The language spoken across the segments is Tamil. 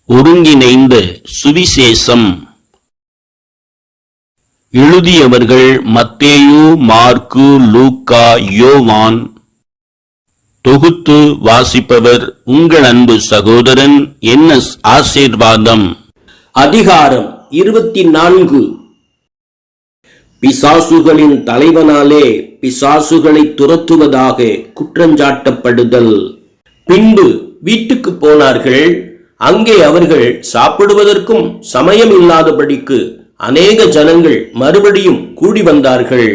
ஒருங்கிணைந்த சுவிசேஷம். எழுதியவர்கள் மத்தேயு, மார்க்கு, லூக்கா, யோவான். தொகுத்து வாசிப்பவர் உங்கள் அன்பு சகோதரன் என்.எஸ். ஆசீர்வாதம். அதிகாரம் 24. பிசாசுகளின் தலைவனாலே பிசாசுகளை துரத்துவதாக குற்றஞ்சாட்டப்படுதல். பின்பு வீட்டுக்கு போனார்கள். அங்கே அவர்கள் சாப்பிடுவதற்கும் சமயம் இல்லாதபடிக்கு அநேக ஜனங்கள் மறுபடியும் கூடி வந்தார்கள்.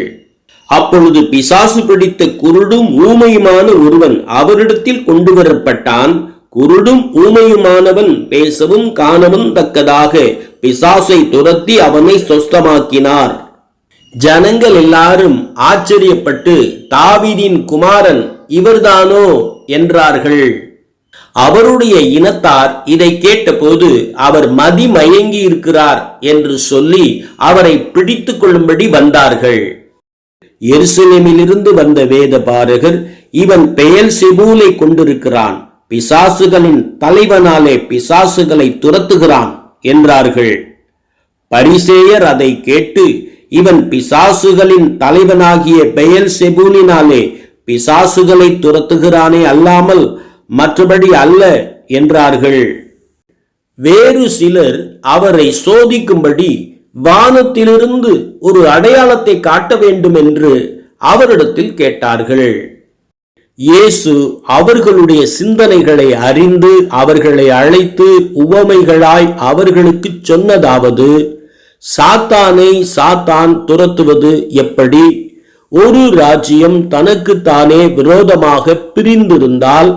அப்பொழுது பிசாசு பிடித்த குருடும் ஊமையுமான ஒருவன் அவரிடத்தில் கொண்டு வரப்பட்டான். குருடும் ஊமையுமானவன் பேசவும் காணவும் தக்கதாக பிசாசை துரத்தி அவனை சொஸ்தமாக்கினார். ஜனங்கள் எல்லாரும் ஆச்சரியப்பட்டு, தாவீதின் குமாரன் இவர்தானோ என்றார்கள். அவருடைய இனத்தார் இதை கேட்டபோது, அவர் மதிமயங்கி இருக்கிறார் என்று சொல்லி அவரை பிடித்துக் கொள்ளும்படி வந்தார்கள். எருசலேமிலிருந்து வந்த வேத பாரகர், இவன் பெயல்செபூலை கொண்டிருக்கிறான், பிசாசுகளின் தலைவனாலே பிசாசுகளை துரத்துகிறான் என்றார்கள். பரிசேயர் அதை கேட்டு, இவன் பிசாசுகளின் தலைவனாகிய பெயல்செபூலினாலே பிசாசுகளை துரத்துகிறானே அல்லாமல் மற்றபடி அல்ல என்றார்கள். வேறு சிலர் அவரை சோதிக்கும்படி வானத்திலிருந்து ஒரு அடையாளத்தை காட்ட வேண்டும் என்று அவரிடத்தில் கேட்டார்கள். இயேசு அவர்களுடைய சிந்தனைகளை அறிந்து அவர்களை அழைத்து உவமைகளாய் அவர்களுக்கு சொன்னதாவது, சாத்தானை சாத்தான் துரத்துவது எப்படி? ஒரு ராஜ்யம் தனக்குத்தானே விரோதமாக பிரிந்திருந்தால்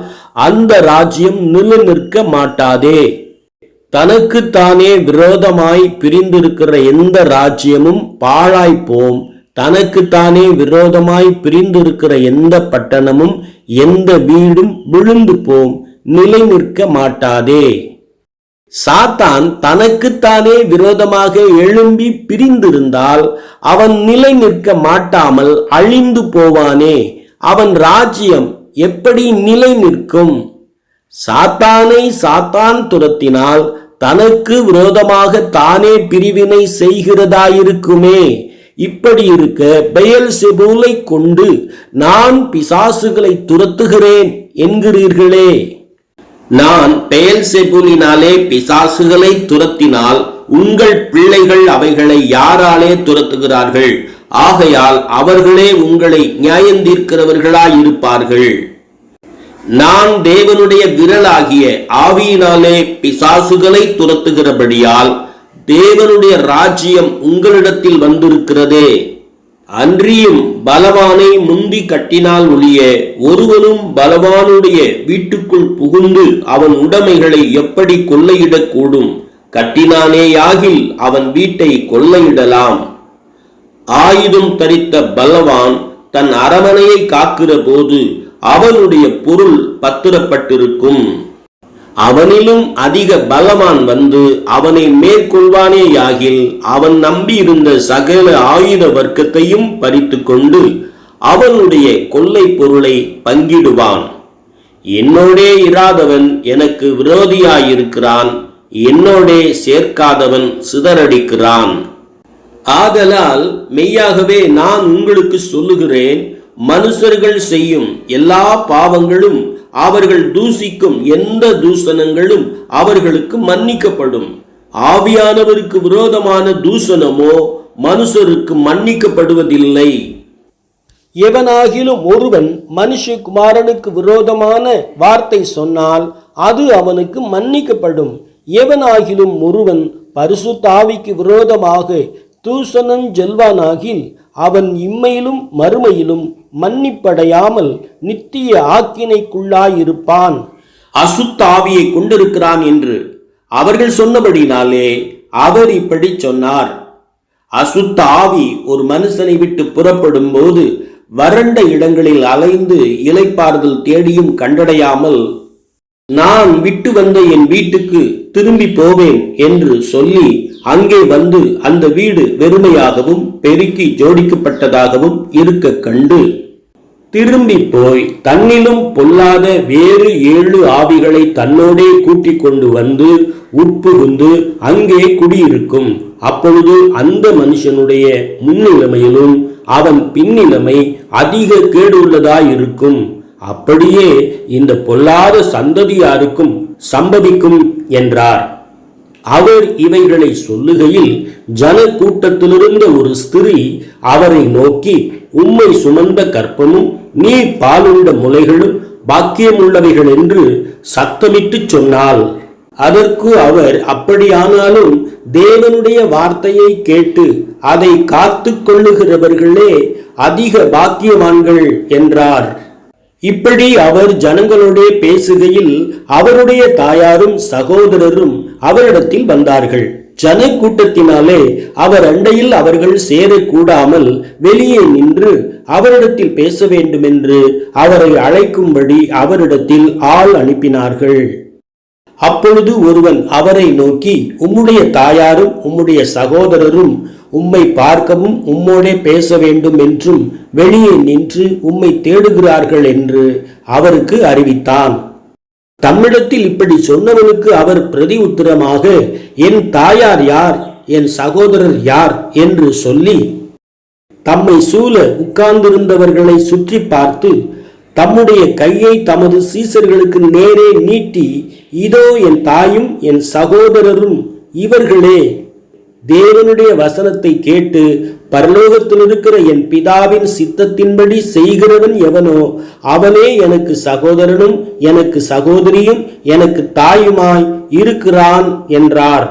அந்த ராஜ்யம் நிலைநிற்க மாட்டாதே. தனக்குத்தானே விரோதமாய் பிரிந்திருக்கிற எந்த ராஜ்யமும் பாழாய்ப்போம். தனக்குத்தானே விரோதமாய் பிரிந்திருக்கிற எந்த பட்டணமும் எந்த வீடும் விழுந்து போம், நிலைநிற்க மாட்டாதே. சாத்தான் தனக்குத்தானே விரோதமாக எழும்பி பிரிந்திருந்தால் அவன் நிலை நிற்க மாட்டாமல் அழிந்து போவானே. அவன் ராஜ்யம் எப்படி நிலை நிற்கும்? சாத்தானை சாத்தான் துரத்தினால் தனக்கு விரோதமாக தானே பிரிவினை செய்கிறதாயிருக்குமே. இப்படி இருக்க பெயல்செபூலை கொண்டு நான் பிசாசுகளை துரத்துகிறேன் என்கிறீர்களே. நான் பெயல்செபூலினாலே பிசாசுகளை துரத்தினால் உங்கள் பிள்ளைகள் அவைகளை யாராலே துரத்துகிறார்கள்? ஆகையால் அவர்களே உங்களை நியாயந்தீர்க்கிறவர்களாயிருப்பார்கள். நான் தேவனுடைய விரலாகிய ஆவியினாலே பிசாசுகளை துரத்துகிறபடியால் தேவனுடைய ராஜ்யம் உங்களிடத்தில் வந்திருக்கிறதே. அன்றியும் பலவானை முந்தி கட்டினால் ஒழிய ஒருவனும் பலவானுடைய வீட்டுக்குள் புகுந்து அவன் உடைமைகளை எப்படி கொள்ளையிடக்கூடும்? கட்டினானேயாகில் அவன் வீட்டை கொள்ளையிடலாம். ஆயுதம் தரித்த பலவான் தன் அரமனையை காக்கிற போது அவனுடைய பொருள் பத்திரப்பட்டிருக்கும். அவனிலும் அதிக பலவான் வந்து அவனை மேற்கொள்வானேயாகில் அவன் நம்பியிருந்த சகல ஆயுத வர்க்கத்தையும் பறித்து கொண்டு அவனுடைய கொள்ளை பொருளை பங்கிடுவான். என்னோடே இராதவன் எனக்கு விரோதியாயிருக்கிறான், என்னோடே சேர்க்காதவன் சிதறடிக்கிறான். ஆதலால் மெய்யாகவே நான் உங்களுக்கு சொல்லுகிறேன், மனுஷர்கள் செய்யும் எல்லா பாவங்களும் அவர்கள் தூசிக்கும் எந்த தூசணங்களும் அவர்களுக்கு மன்னிக்கப்படும். ஆவியானவருக்கு விரோதமான தூசணமோ மனுஷருக்கு மன்னிக்கப்படுவதில்லை. எவனாகிலும் ஒருவன் மனுஷகுமாரனுக்கு விரோதமான வார்த்தை சொன்னால் அது அவனுக்கு மன்னிக்கப்படும். எவனாகிலும் ஒருவன் பரிசுத்த ஆவிக்கு விரோதமாக தூசணம் சொல்வானாகில் அவன் இம்மையிலும் மறுமையிலும் மன்னிப்படையாமல் நித்திய ஆக்கினைக்குள்ளாயிருப்பான். அசுத்த ஆவியை கொண்டிருக்கிறான் என்று அவர்கள் சொன்னபடினாலே அவர் இப்படி சொன்னார். அசுத்த ஆவி ஒரு மனுஷனை விட்டு புறப்படும் போது வறண்ட இடங்களில் அலைந்து இளைப்பாறுதல் தேடியும் கண்டடையாமல், நான் விட்டு வந்த என் வீட்டுக்கு திரும்பி போவேன் என்று சொல்லி அங்கே வந்து அந்த வீடு வெறுமையாகவும் பெருக்கி ஜோடிக்கப்பட்டதாகவும் இருக்க கண்டு, திரும்பி போய் தன்னிலும் பொல்லாத வேறு 7 ஆவிகளை தன்னோடே கூட்டிக் கொண்டு வந்து உட்புகுந்து அங்கே குடியிருக்கும். அப்பொழுது அந்த மனுஷனுடைய முன்னிலைமையிலும் அவன் பின்னிலைமை அதிக கேடுள்ளதாயிருக்கும். அப்படியே இந்த பொல்லாத சந்ததியாருக்கும் சம்பவிக்கும் என்றார். அவர் இவைகளை சொல்லுகையில் ஜன கூட்டத்திலிருந்த ஒரு ஸ்திரீ அவரை நோக்கி, உம்மை சுமந்த கற்பமும் நீர் பாலுண்ட முலைகளும் பாக்கியமுள்ளவைகள் என்று சத்தமிட்டு சொன்னாள். அதற்கு அவர், அப்படியானாலும் தேவனுடைய வார்த்தையை கேட்டு அதை காத்து கொள்ளுகிறவர்களே அதிக பாக்கியவான்கள் என்றார். இப்படி அவர் ஜனங்களோடே பேசுகையில் அவருடைய தாயாரும் சகோதரரும் அவரிடத்தில் வந்தார்கள். ஜன கூட்டத்தினாலே அவர் அண்டையில் அவர்கள் சேரக்கூடாமல் வெளியே நின்று அவரிடத்தில் பேச வேண்டுமென்று அவரை அழைக்கும்படி அவரிடத்தில் ஆள் அனுப்பினார்கள். அப்பொழுது ஒருவன் அவரை நோக்கி, உம்முடைய தாயாரும் உம்முடைய சகோதரரும் உம்மை பார்க்கவும் உம்மோடே பேச வேண்டும் என்றும் வெளியே நின்று உம்மை தேடுகிறார்கள் என்று அவருக்கு அறிவித்தான். தம்மிடத்தில் இப்படி சொன்னவனுக்கு அவர் பிரதி உத்தரமாக, என் தாயார் யார், என் சகோதரர் யார் என்று சொல்லி தம்மை சூழ உட்கார்ந்திருந்தவர்களை சுற்றி பார்த்து தம்முடைய கையை தமது சீசர்களுக்கு நேரே நீட்டி, இதோ என் தாயும் என் சகோதரரும் இவர்களே, தேவனுடைய வசனத்தை கேட்டு பரலோகத்தில் இருக்கிற என் பிதாவின் சித்தத்தின்படி செய்கிறவன் எவனோ அவனே எனக்கு சகோதரனும் எனக்கு சகோதரியும் எனக்கு தாயுமாய் இருக்கிறான் என்றார்.